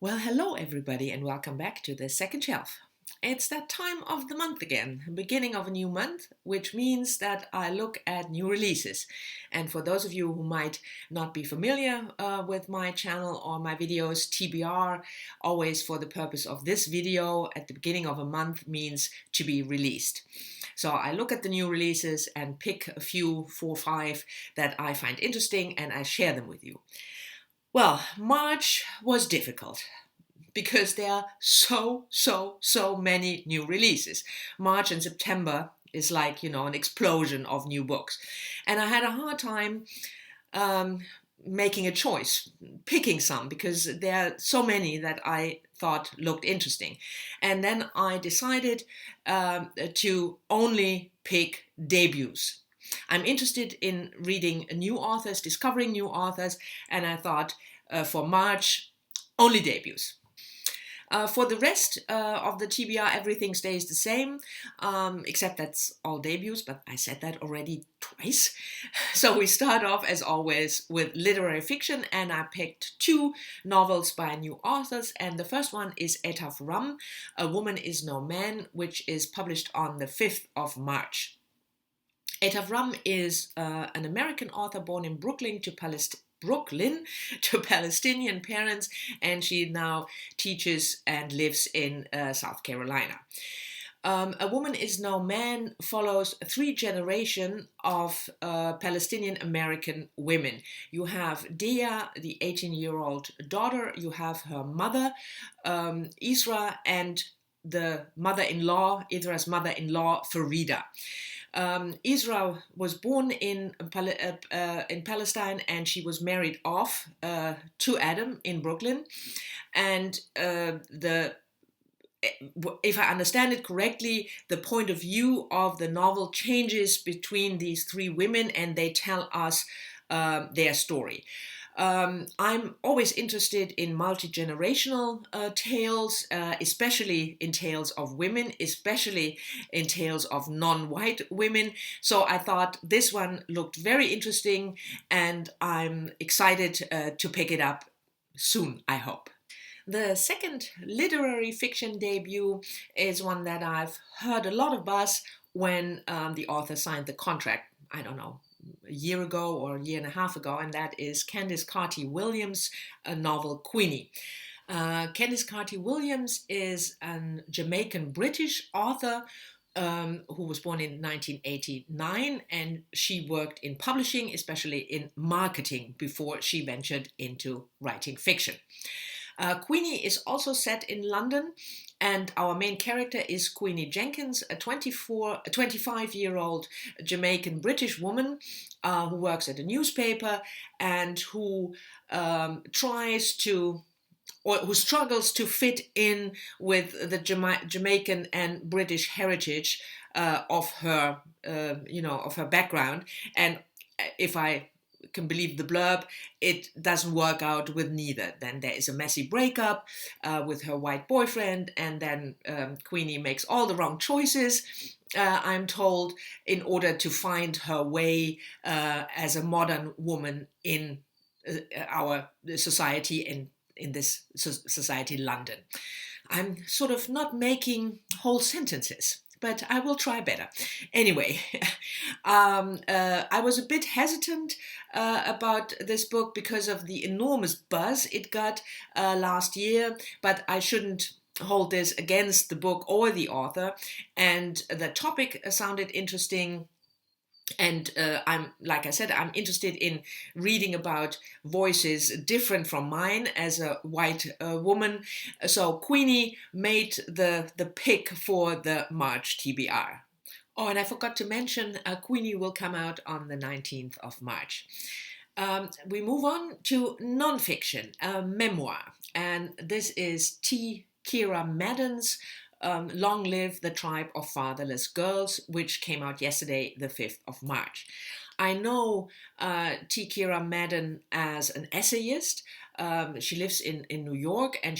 Well, hello everybody, and welcome back to the second shelf. It's that time of the month again, beginning of a new month, which means that I look at new releases. And for those of you who might not be familiar with my channel or my videos, TBR, always for the purpose of this video, at the beginning of a month means to be released. So I look at the new releases and pick a few, 4 or 5, that I find interesting, and I share them with you. Well, March was difficult because there are so many new releases. March and September is like, an explosion of new books. And I had a hard time um, making a choice, picking some, because there are so many that I thought looked interesting. And then I decided to only pick debuts. I'm interested in reading new authors, discovering new authors, and I thought for March, only debuts. For the rest of the TBR, everything stays the same, except that's all debuts, but I said that already twice. So we start off, as always, with literary fiction, and I picked 2 novels by new authors, and the first one is Etaf Rum, A Woman Is No Man, which is published on the 5th of March. Etaf Rum is an American author born in Brooklyn to Palestinian parents, and she now teaches and lives in South Carolina. A Woman Is No Man follows 3 generations of Palestinian American women. You have Dea, the 18-year-old daughter, you have her mother, Isra, and the Isra's mother-in-law, Farida. Israel was born in Palestine, and she was married off to Adam in Brooklyn. And if I understand it correctly, the point of view of the novel changes between these 3 women, and they tell us their story. I'm always interested in multi-generational tales, especially in tales of women, especially in tales of non-white women. So I thought this one looked very interesting, and I'm excited to pick it up soon, I hope. The second literary fiction debut is one that I've heard a lot of buzz when the author signed the contract, I don't know, a year ago or a year and a half ago, and that is Candice Carty-Williams' novel Queenie. Candice Carty-Williams is a Jamaican-British author who was born in 1989, and she worked in publishing, especially in marketing, before she ventured into writing fiction. Queenie is also set in London, and our main character is Queenie Jenkins, a 25-year-old Jamaican British woman who works at a newspaper and who who struggles to fit in with the Jamaican and British heritage of her, of her background. And if I can believe the blurb, it doesn't work out with neither. Then there is a messy breakup with her white boyfriend, and then Queenie makes all the wrong choices, I'm told, in order to find her way as a modern woman in our society, in this society, London. I'm sort of not making whole sentences, but I will try better. Anyway, I was a bit hesitant about this book because of the enormous buzz it got last year, but I shouldn't hold this against the book or the author. And the topic sounded interesting. And like I said, I'm interested in reading about voices different from mine as a white woman. So Queenie made the pick for the March TBR. Oh, and I forgot to mention, Queenie will come out on the 19th of March. We move on to nonfiction, memoir. And this is T. Kira Madden's Long Live the Tribe of Fatherless Girls, which came out yesterday, the 5th of March. I know T. Kira Madden as an essayist. She lives in New York, and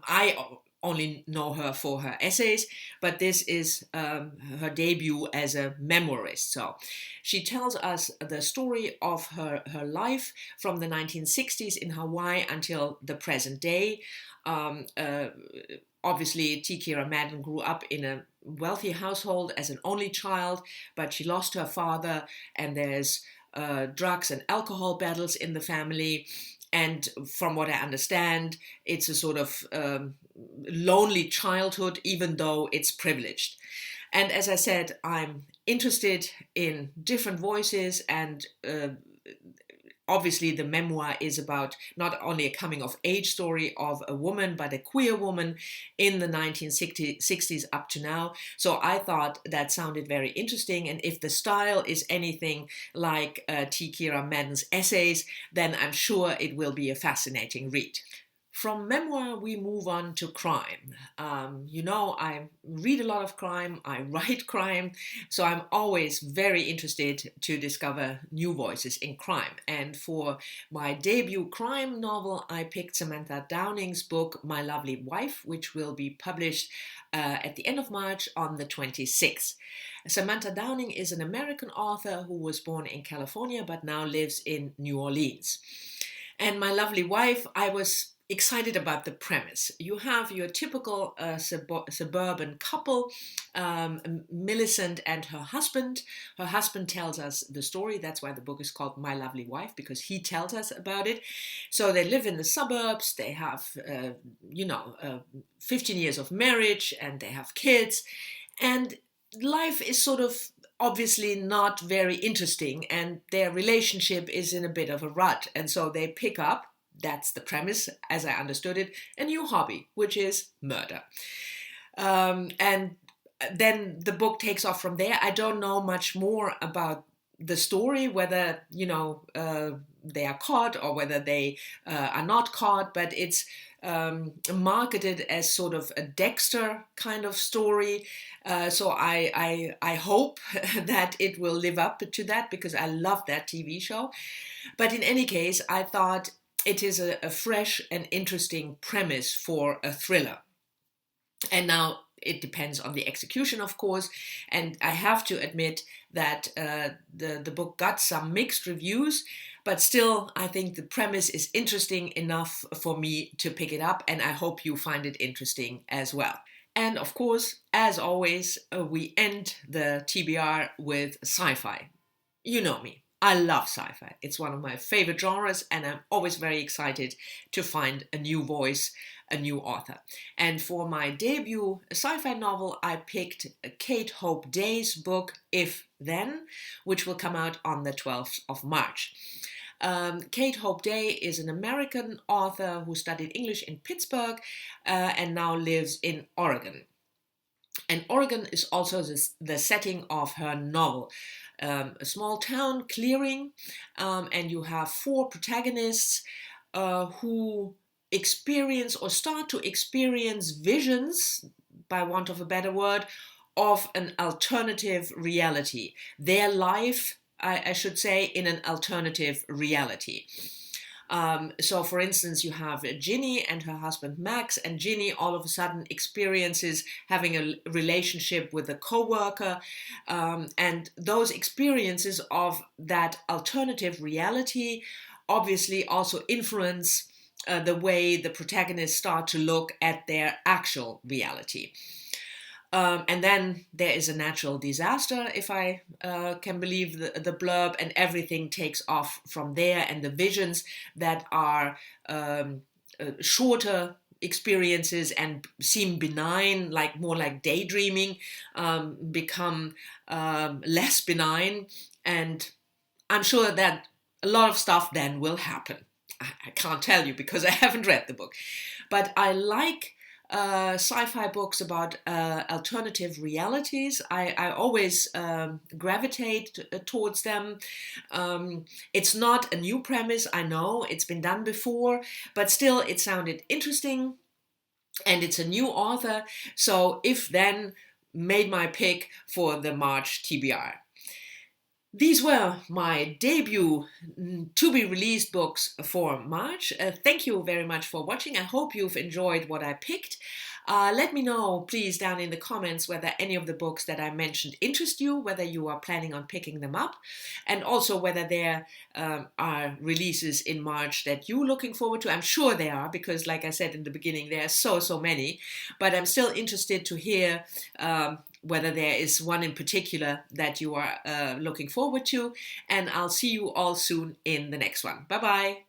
I only know her for her essays, but this is her debut as a memoirist. So she tells us the story of her life from the 1960s in Hawaii until the present day. Obviously, T. Kira Madden grew up in a wealthy household as an only child, but she lost her father, and there's drugs and alcohol battles in the family. And from what I understand, it's a sort of lonely childhood, even though it's privileged. And as I said, I'm interested in different voices, and obviously the memoir is about not only a coming of age story of a woman, but a queer woman in the 1960s up to now. So I thought that sounded very interesting. And if the style is anything like T. Kira Madden's essays, then I'm sure it will be a fascinating read. From memoir, we move on to crime. I read a lot of crime, I write crime, so I'm always very interested to discover new voices in crime. And for my debut crime novel, I picked Samantha Downing's book, My Lovely Wife, which will be published at the end of March on the 26th. Samantha Downing is an American author who was born in California but now lives in New Orleans. And My Lovely Wife, I was excited about the premise. You have your typical suburban couple, Millicent and her husband. Her husband tells us the story. That's why the book is called My Lovely Wife, because he tells us about it. So they live in the suburbs. They have, 15 years of marriage, and they have kids. And life is sort of obviously not very interesting, and their relationship is in a bit of a rut. And so they pick up, that's the premise, as I understood it, a new hobby, which is murder. And then the book takes off from there. I don't know much more about the story, whether, they are caught or whether they are not caught, but it's marketed as sort of a Dexter kind of story. So I hope that it will live up to that, because I love that TV show. But in any case, I thought it is a fresh and interesting premise for a thriller. And now it depends on the execution, of course. And I have to admit that the book got some mixed reviews, but still, I think the premise is interesting enough for me to pick it up, and I hope you find it interesting as well. And of course, as always, we end the TBR with sci-fi. You know me. I love sci-fi. It's one of my favorite genres, and I'm always very excited to find a new voice, a new author. And for my debut sci-fi novel, I picked Kate Hope Day's book, If Then, which will come out on the 12th of March. Kate Hope Day is an American author who studied English in Pittsburgh and now lives in Oregon. And Oregon is also the setting of her novel. A small town clearing, and you have 4 protagonists who experience or start to experience visions, by want of a better word, of an alternative reality. Their life, I should say, in an alternative reality. So, for instance, you have Ginny and her husband Max, and Ginny all of a sudden experiences having a relationship with a co-worker, and those experiences of that alternative reality obviously also influence the way the protagonists start to look at their actual reality. And then there is a natural disaster, if I can believe the blurb, and everything takes off from there. And the visions that are shorter experiences and seem benign, like more like daydreaming, become less benign. And I'm sure that a lot of stuff then will happen. I can't tell you because I haven't read the book. But I like sci-fi books about alternative realities. I always gravitate towards them. It's not a new premise, I know, it's been done before, but still it sounded interesting, and it's a new author, so If Then made my pick for the March TBR. These were my debut to-be-released books for March. Thank you very much for watching. I hope you've enjoyed what I picked. Let me know, please, down in the comments whether any of the books that I mentioned interest you, whether you are planning on picking them up, and also whether there are releases in March that you're looking forward to. I'm sure there are, because like I said in the beginning, there are so many, but I'm still interested to hear whether there is one in particular that you are looking forward to, and I'll see you all soon in the next one. Bye bye.